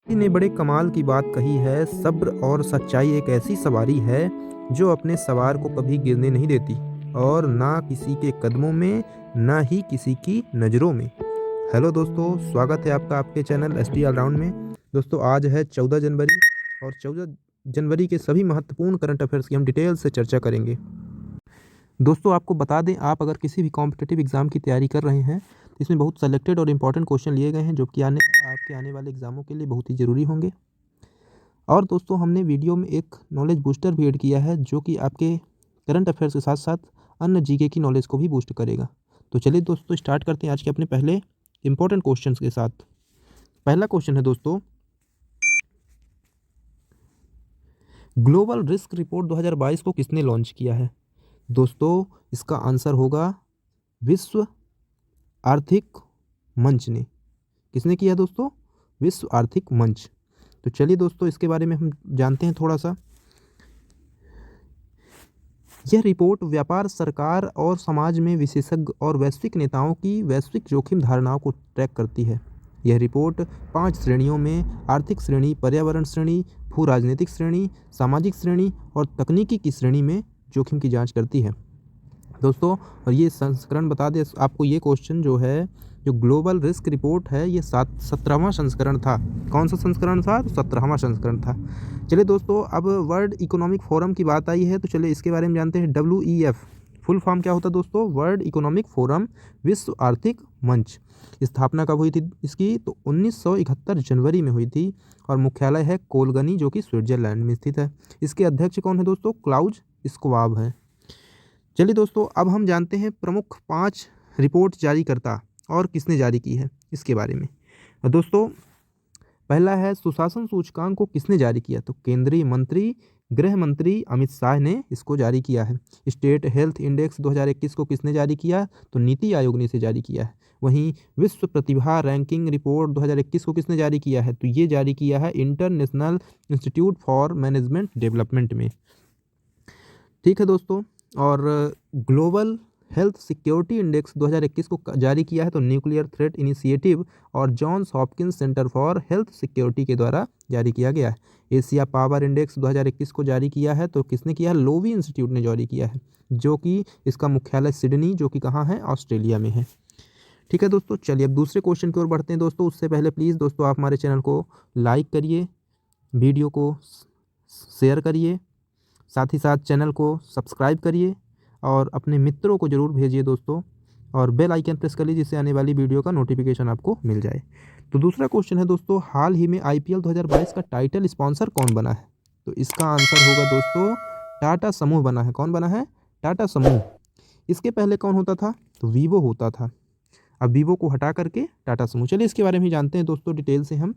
किसी ने बड़े कमाल की बात कही है, सब्र और सच्चाई एक ऐसी सवारी है जो अपने सवार को कभी गिरने नहीं देती और ना किसी के कदमों में, ना ही किसी की नज़रों में। हेलो दोस्तों, स्वागत है आपका आपके चैनल एसटी ऑलराउंड में। दोस्तों आज है 14 जनवरी और 14 जनवरी के सभी महत्वपूर्ण करंट अफेयर्स की हम डिटेल से चर्चा करेंगे। दोस्तों आपको बता दें, आप अगर किसी भी कॉम्पिटिटिव एग्ज़ाम की तैयारी कर रहे हैं तो इसमें बहुत सेलेक्टेड और इम्पॉर्टेंट क्वेश्चन लिए गए हैं जो कि आपके आने वाले एग्ज़ामों के लिए बहुत ही ज़रूरी होंगे। और दोस्तों हमने वीडियो में एक नॉलेज बूस्टर भी ऐड किया है जो कि आपके करंट अफेयर्स के साथ साथ अन्य जीके की नॉलेज को भी बूस्ट करेगा। तो चलिए दोस्तों स्टार्ट करते हैं आज के अपने पहले इंपॉर्टेंट क्वेश्चन के साथ। पहला क्वेश्चन है दोस्तों, ग्लोबल रिस्क रिपोर्ट 2022 को किसने लॉन्च किया है? दोस्तों इसका आंसर होगा विश्व आर्थिक मंच ने। किसने किया दोस्तों? विश्व आर्थिक मंच। तो चलिए दोस्तों इसके बारे में हम जानते हैं थोड़ा सा। यह रिपोर्ट व्यापार, सरकार और समाज में विशेषज्ञ और वैश्विक नेताओं की वैश्विक जोखिम धारणाओं को ट्रैक करती है। यह रिपोर्ट 5 श्रेणियों में आर्थिक श्रेणी, पर्यावरण श्रेणी, भू राजनीतिक श्रेणी, सामाजिक श्रेणी और तकनीकी की श्रेणी में जोखिम की जांच करती है दोस्तों। और ये संस्करण बता दें आपको, ये क्वेश्चन जो है, जो ग्लोबल रिस्क रिपोर्ट है, ये 17वां संस्करण था। कौन सा संस्करण था? तो 17वां संस्करण था। चलिए दोस्तों अब वर्ल्ड इकोनॉमिक फोरम की बात आई है तो चलिए इसके बारे में जानते हैं। WEF फुल फॉर्म क्या होता है दोस्तों? वर्ल्ड इकोनॉमिक फोरम, विश्व आर्थिक मंच। स्थापना कब हुई थी इसकी? तो 1971 जनवरी में हुई थी और मुख्यालय है कोलगनी जो कि स्विट्जरलैंड में स्थित है। इसके अध्यक्ष कौन है दोस्तों? क्लाउज स्क्वाब है। चलिए दोस्तों अब हम जानते हैं प्रमुख 5 रिपोर्ट जारीकर्ता और किसने जारी की है इसके बारे में। दोस्तों पहला है सुशासन सूचकांक को किसने जारी किया? तो केंद्रीय मंत्री गृह मंत्री अमित शाह ने इसको जारी किया है। स्टेट हेल्थ इंडेक्स 2021 को किसने जारी किया? तो नीति आयोग ने इसे जारी किया है। वहीं विश्व प्रतिभा रैंकिंग रिपोर्ट 2021 को किसने जारी किया है? तो ये जारी किया है international institute for management development में। ठीक है दोस्तों, और ग्लोबल हेल्थ सिक्योरिटी इंडेक्स 2021 को जारी किया है तो न्यूक्लियर थ्रेट इनिशिएटिव और Johns Hopkins centre for health security के द्वारा जारी किया गया है। एशिया पावर इंडेक्स 2021 को जारी किया है तो किसने किया है? लोवी इंस्टीट्यूट ने जारी किया है, जो कि इसका मुख्यालय सिडनी, जो कि कहाँ है? ऑस्ट्रेलिया में है। ठीक है दोस्तों, चलिए अब दूसरे क्वेश्चन की ओर बढ़ते हैं दोस्तों। उससे पहले प्लीज़ दोस्तों आप हमारे चैनल को लाइक करिए, वीडियो को शेयर करिए, साथ ही साथ चैनल को सब्सक्राइब करिए और अपने मित्रों को ज़रूर भेजिए दोस्तों, और बेल आइकन प्रेस कर लीजिए जिससे आने वाली वीडियो का नोटिफिकेशन आपको मिल जाए। तो दूसरा क्वेश्चन है दोस्तों, हाल ही में IPL 2022 का टाइटल स्पॉन्सर कौन बना है? तो इसका आंसर होगा दोस्तों टाटा समूह बना है। कौन बना है? टाटा समूह। इसके पहले कौन होता था? तो वीवो होता था। अब वीवो को हटा करके टाटा समूह। चलिए इसके बारे में ही जानते हैं दोस्तों डिटेल से हम।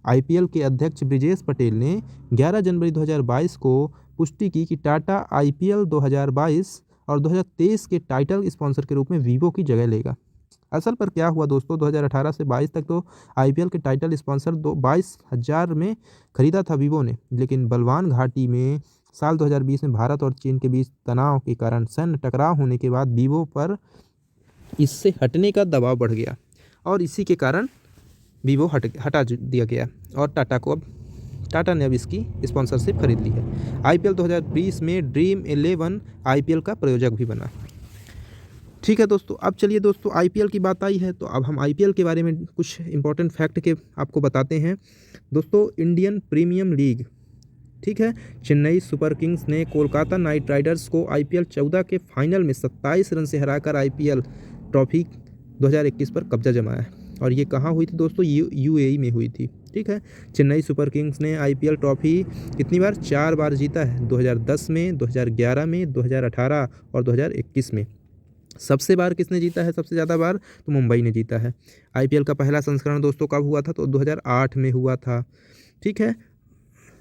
IPL के अध्यक्ष ब्रिजेश पटेल ने 11 जनवरी 2022 को पुष्टि की कि टाटा IPL 2022 और 2023 के टाइटल स्पॉन्सर के रूप में वीवो की जगह लेगा। असल पर क्या हुआ दोस्तों, 2018 से 22 तक तो IPL के टाइटल स्पॉन्सर 22,000 में खरीदा था वीवो ने, लेकिन बलवान घाटी में साल 2020 में भारत और चीन के बीच तनाव के कारण सैन्य टकराव होने के बाद वीवो पर इससे हटने का दबाव बढ़ गया और इसी के कारण वीवो हटा दिया गया और टाटा ने अब इसकी स्पॉन्सरशिप खरीद ली है। IPL 2020 में ड्रीम 11 IPL का प्रायोजक भी बना। ठीक है दोस्तों, अब चलिए दोस्तों IPL की बात आई है तो अब हम IPL के बारे में कुछ इंपॉर्टेंट फैक्ट के आपको बताते हैं दोस्तों। इंडियन प्रीमियम लीग, ठीक है, चेन्नई सुपर किंग्स ने कोलकाता नाइट राइडर्स को IPL 14 के फाइनल में 27 रन से हराकर IPL ट्रॉफी 2021 पर कब्जा जमाया है। और ये कहाँ हुई थी दोस्तों? UAE में हुई थी। ठीक है, चेन्नई सुपर किंग्स ने IPL ट्रॉफी कितनी बार? 4 बार जीता है, 2010 में, 2011 में, 2018 और 2021 में। सबसे बार किसने जीता है? सबसे ज़्यादा बार तो मुंबई ने जीता है। IPL का पहला संस्करण दोस्तों कब हुआ था? तो 2008 में हुआ था। ठीक है,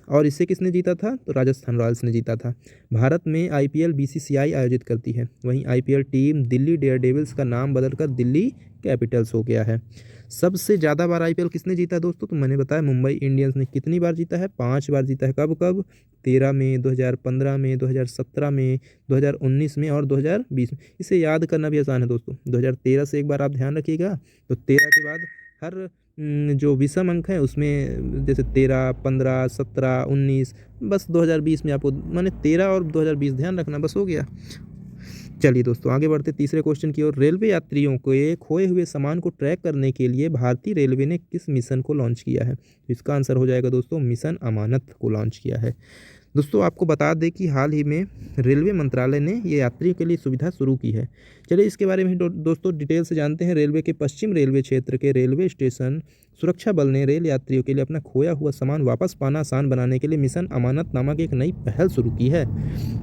और इसे किसने जीता था? तो राजस्थान रॉयल्स ने जीता था। भारत में IPL BCCI आयोजित करती है। वहीं IPL टीम दिल्ली डेयरडेविल्स का नाम बदलकर दिल्ली कैपिटल्स हो गया है। सबसे ज़्यादा बार IPL किसने जीता दोस्तों? तो मैंने बताया मुंबई इंडियंस ने। कितनी बार जीता है? 5 बार जीता है। कब कब? 13 में, 2015 में, 2017 में, 2019 में और 2020 में। इसे याद करना भी आसान है दोस्तों। 2013 से एक बार आप ध्यान रखिएगा, तो 13 के बाद हर जो विषम अंक हैं उसमें जैसे 13, 15, 17, 19, बस 2020 में आपको माने 13 और 2020 ध्यान रखना, बस हो गया। चलिए दोस्तों आगे बढ़ते तीसरे क्वेश्चन की ओर। रेलवे यात्रियों के खोए हुए सामान को ट्रैक करने के लिए भारतीय रेलवे ने किस मिशन को लॉन्च किया है? इसका आंसर हो जाएगा दोस्तों मिशन अमानत को लॉन्च किया है। दोस्तों आपको बता दें कि हाल ही में रेलवे मंत्रालय ने ये यात्रियों के लिए सुविधा शुरू की है। चलिए इसके बारे में दोस्तों डिटेल से जानते हैं। रेलवे के पश्चिम रेलवे क्षेत्र के रेलवे स्टेशन सुरक्षा बल ने रेल यात्रियों के लिए अपना खोया हुआ सामान वापस पाना आसान बनाने के लिए मिशन अमानत नामक एक नई पहल शुरू की है।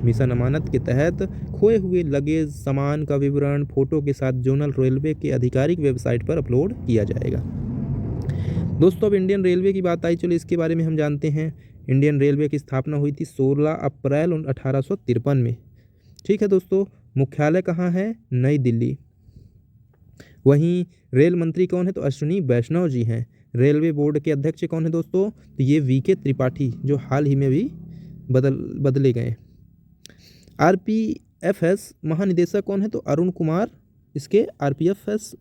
मिशन अमानत के तहत खोए हुए लगेज सामान का विवरण फोटो के साथ जोनल रेलवे के आधिकारिक वेबसाइट पर अपलोड किया जाएगा। दोस्तों अब इंडियन रेलवे की बात आई, चलो इसके बारे में हम जानते हैं। इंडियन रेलवे की स्थापना हुई थी 16 अप्रैल 1853 में। ठीक है दोस्तों, मुख्यालय कहाँ है? नई दिल्ली। वहीं रेल मंत्री कौन है? तो अश्विनी वैष्णव जी हैं। रेलवे बोर्ड के अध्यक्ष कौन है दोस्तों? तो ये वीके त्रिपाठी, जो हाल ही में भी बदले गए। आरपीएफएस महानिदेशक कौन है? तो अरुण कुमार इसके आरपीएफएस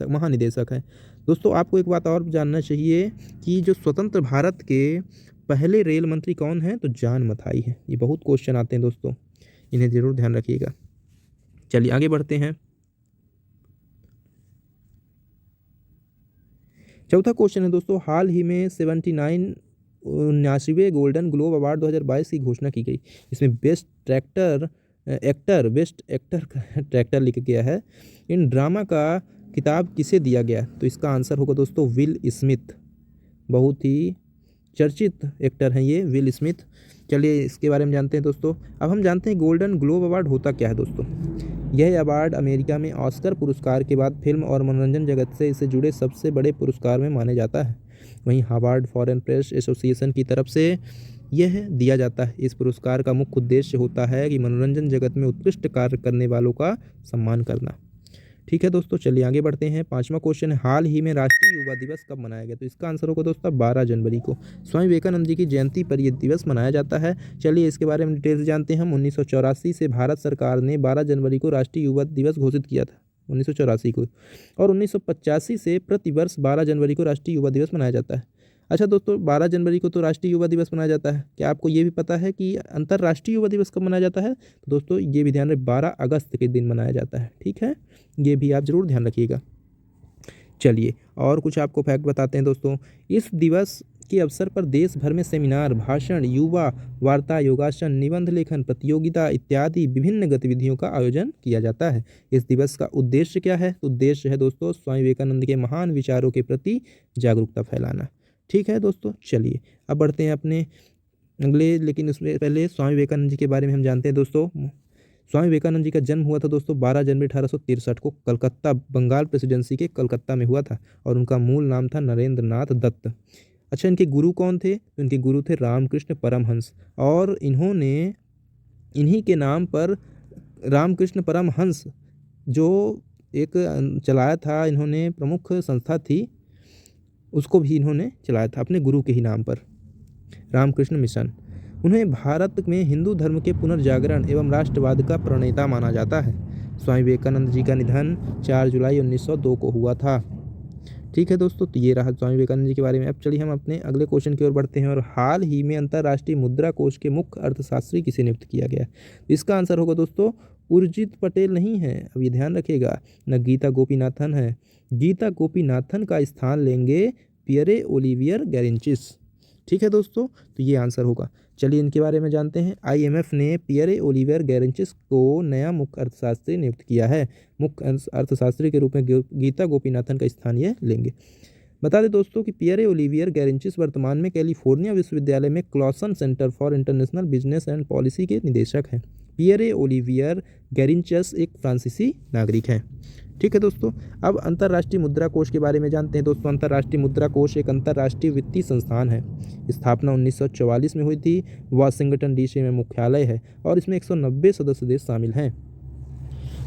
महानिदेशक हैं। दोस्तों आपको एक बात और जानना चाहिए कि जो स्वतंत्र भारत के पहले रेल मंत्री कौन हैं? तो जॉन मथाई हैं। ये बहुत क्वेश्चन आते हैं दोस्तों, इन्हें जरूर ध्यान रखिएगा। चलिए आगे बढ़ते हैं। चौथा क्वेश्चन है दोस्तों, हाल ही में 79वें गोल्डन ग्लोब अवार्ड 2022 की घोषणा की गई। इसमें बेस्ट एक्टर ट्रैक्टर लिखा गया है। इन ड्रामा का किताब किसे दिया गया? तो इसका आंसर होगा दोस्तों विल स्मिथ। बहुत ही चर्चित एक्टर हैं ये विल स्मिथ। चलिए इसके बारे में जानते हैं दोस्तों। अब हम जानते हैं गोल्डन ग्लोब अवार्ड होता क्या है दोस्तों। यह अवार्ड अमेरिका में ऑस्कर पुरस्कार के बाद फिल्म और मनोरंजन जगत से इससे जुड़े सबसे बड़े पुरस्कार में माने जाता है। वहीं हार्वर्ड फॉरेन प्रेस एसोसिएशन की तरफ से यह दिया जाता है। इस पुरस्कार का मुख्य उद्देश्य होता है कि मनोरंजन जगत में उत्कृष्ट कार्य करने वालों का सम्मान करना। ठीक है दोस्तों, चलिए आगे बढ़ते हैं। पांचवा क्वेश्चन है, हाल ही में राष्ट्रीय युवा दिवस कब मनाया गया? तो इसका आंसर होगा दोस्तों 12 जनवरी को। स्वामी विवेकानंद जी की जयंती पर यह दिवस मनाया जाता है। चलिए इसके बारे में डिटेल से जानते हैं हम। 1984 से भारत सरकार ने 12 जनवरी को राष्ट्रीय युवा दिवस घोषित किया था, 1984 को, और 1985 से प्रतिवर्ष 12 जनवरी को राष्ट्रीय युवा दिवस मनाया जाता है। अच्छा दोस्तों, 12 जनवरी को तो राष्ट्रीय युवा दिवस मनाया जाता है। क्या आपको ये भी पता है कि अंतर्राष्ट्रीय युवा दिवस कब मनाया जाता है? तो दोस्तों ये भी ध्यान रखें, 12 अगस्त के दिन मनाया जाता है। ठीक है, ये भी आप जरूर ध्यान रखिएगा। चलिए और कुछ आपको फैक्ट बताते हैं दोस्तों। इस दिवस के अवसर पर देश भर में सेमिनार, भाषण, युवा वार्ता, योगासन, निबंध लेखन प्रतियोगिता इत्यादि विभिन्न गतिविधियों का आयोजन किया जाता है। इस दिवस का उद्देश्य क्या है? उद्देश्य है दोस्तों स्वामी विवेकानंद के महान विचारों के प्रति जागरूकता फैलाना। ठीक है दोस्तों, चलिए अब बढ़ते हैं अपने अगले, लेकिन उसमें पहले स्वामी विवेकानंद जी के बारे में हम जानते हैं दोस्तों। स्वामी विवेकानंद जी का जन्म हुआ था दोस्तों 12 जनवरी 1863 को कलकत्ता, बंगाल प्रेसिडेंसी के कलकत्ता में हुआ था, और उनका मूल नाम था नरेंद्र नाथ दत्त। अच्छा, इनके गुरु कौन थे? तो इनके गुरु थे रामकृष्ण परमहंस, और इन्हीं के नाम पर रामकृष्ण परमहंस जो एक चलाया था इन्होंने, प्रमुख संस्था थी, उसको भी इन्होंने चलाया था अपने गुरु के ही नाम पर, रामकृष्ण मिशन। उन्हें भारत में हिंदू धर्म के पुनर्जागरण एवं राष्ट्रवाद का प्रणेता माना जाता है। स्वामी विवेकानंद जी का निधन 4 जुलाई 1902 को हुआ था। ठीक है दोस्तों, तो ये रहा स्वामी विवेकानंद जी के बारे में। अब चलिए हम अपने अगले क्वेश्चन की ओर बढ़ते हैं। और हाल ही में अंतर्राष्ट्रीय मुद्रा कोष के मुख्य अर्थशास्त्री किसे नियुक्त किया गया? इसका आंसर होगा दोस्तों उर्जित पटेल नहीं है। अब ये ध्यान रखिएगा, न गीता गोपीनाथन है। गीता गोपीनाथन का स्थान लेंगे पियरे ओलिवियर गैरेंचिस। ठीक है दोस्तों, तो ये आंसर होगा। चलिए इनके बारे में जानते हैं। आईएमएफ ने पियरे ओलिवियर गैरेंचिस को नया मुख्य अर्थशास्त्री नियुक्त किया है। मुख्य अर्थशास्त्री के रूप में गीता गोपीनाथन का स्थान ये लेंगे। बता दें दोस्तों कि पियरे ओलिवियर गैरेंचिस वर्तमान में कैलिफोर्निया विश्वविद्यालय में Clausen centre for international business and policy के निदेशक हैं। पियरे ओलिवियर गैरेंचिस एक फ्रांसीसी नागरिक हैं। ठीक है दोस्तों, अब अंतर्राष्ट्रीय मुद्रा कोष के बारे में जानते हैं दोस्तों। अंतर्राष्ट्रीय मुद्रा कोष एक अंतर्राष्ट्रीय वित्तीय संस्थान है। स्थापना 1944 में हुई थी। वाशिंगटन डीसी में मुख्यालय है और इसमें 190 सदस्य देश शामिल हैं।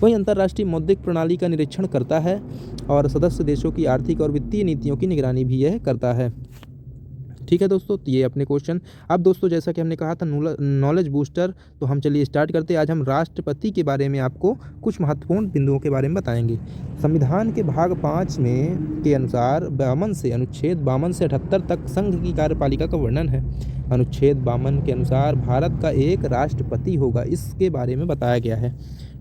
वहीं अंतर्राष्ट्रीय मौद्रिक प्रणाली का निरीक्षण करता है और सदस्य देशों की आर्थिक और वित्तीय नीतियों की निगरानी भी यह करता है। ठीक है दोस्तों, तो ये अपने क्वेश्चन। अब दोस्तों जैसा कि हमने कहा था नॉलेज बूस्टर, तो हम चलिए स्टार्ट करते हैं। आज हम राष्ट्रपति के बारे में आपको कुछ महत्वपूर्ण बिंदुओं के बारे में बताएंगे। संविधान के भाग 5 में के अनुसार 52 से अनुच्छेद 52 से 78 तक संघ की कार्यपालिका का वर्णन है। अनुच्छेद 52 के अनुसार भारत का एक राष्ट्रपति होगा, इसके बारे में बताया गया है।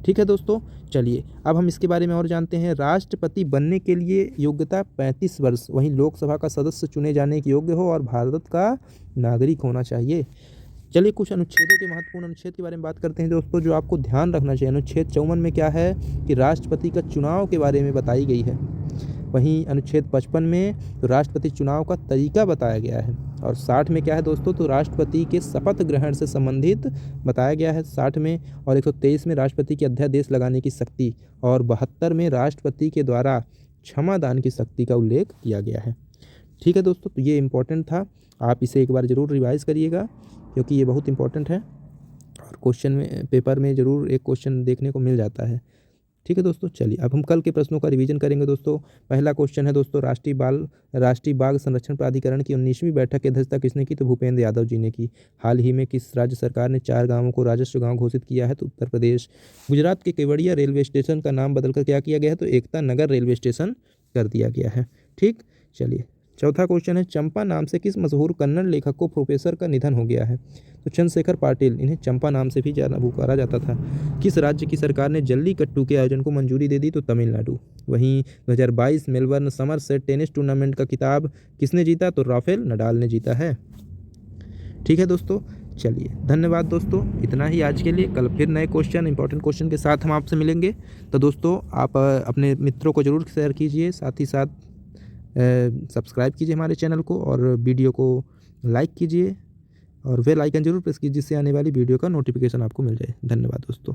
ठीक है दोस्तों, चलिए अब हम इसके बारे में और जानते हैं। राष्ट्रपति बनने के लिए योग्यता 35 वर्ष, वहीं लोकसभा का सदस्य चुने जाने के योग्य हो और भारत का नागरिक होना चाहिए। चलिए कुछ अनुच्छेदों के महत्वपूर्ण अनुच्छेद के बारे में बात करते हैं दोस्तों, जो आपको ध्यान रखना चाहिए। अनुच्छेद 54 में क्या है कि राष्ट्रपति का चुनाव के बारे में बताई गई है। वहीं अनुच्छेद 55 में तो राष्ट्रपति चुनाव का तरीका बताया गया है। और 60 में क्या है दोस्तों, तो राष्ट्रपति के शपथ ग्रहण से संबंधित बताया गया है 60 में। और 123 में राष्ट्रपति के अध्यादेश लगाने की शक्ति, और 72 में राष्ट्रपति के द्वारा क्षमा दान की शक्ति का उल्लेख किया गया है। ठीक है दोस्तों, तो ये इम्पोर्टेंट था, आप इसे एक बार ज़रूर रिवाइज़ करिएगा क्योंकि ये बहुत इंपॉर्टेंट है और क्वेश्चन में पेपर में ज़रूर एक क्वेश्चन देखने को मिल जाता है। ठीक है दोस्तों, चलिए अब हम कल के प्रश्नों का रिवीजन करेंगे दोस्तों। पहला क्वेश्चन है दोस्तों, राष्ट्रीय बाघ संरक्षण प्राधिकरण की 19वीं बैठक की अध्यक्षता किसने की? तो भूपेंद्र यादव जी ने की। हाल ही में किस राज्य सरकार ने 4 गांवों को राजस्व गांव घोषित किया है? तो उत्तर प्रदेश। गुजरात के केवड़िया रेलवे स्टेशन का नाम बदलकर क्या किया गया है? तो एकता नगर रेलवे स्टेशन कर दिया गया है। ठीक, चलिए चौथा क्वेश्चन है, चंपा नाम से किस मशहूर कन्नड़ लेखक को प्रोफेसर का निधन हो गया है? तो चंद्रशेखर पाटिल, इन्हें चंपा नाम से भी ज़्यादा पुकारा जाता था। किस राज्य की सरकार ने जल्लीकट्टू के आयोजन को मंजूरी दे दी? तो तमिलनाडु। वहीं 2022 मेलबर्न समरसेट टेनिस टूर्नामेंट का खिताब किसने जीता? तो राफेल नडाल ने जीता है। ठीक है दोस्तों, चलिए धन्यवाद दोस्तों, इतना ही आज के लिए। कल फिर नए क्वेश्चन, इंपॉर्टेंट क्वेश्चन के साथ हम आपसे मिलेंगे। तो दोस्तों आप अपने मित्रों को ज़रूर शेयर कीजिए, साथ ही साथ सब्सक्राइब कीजिए हमारे चैनल को और वीडियो को लाइक कीजिए और बेल आइकन जरूर प्रेस कीजिए जिससे आने वाली वीडियो का नोटिफिकेशन आपको मिल जाए। धन्यवाद दोस्तों।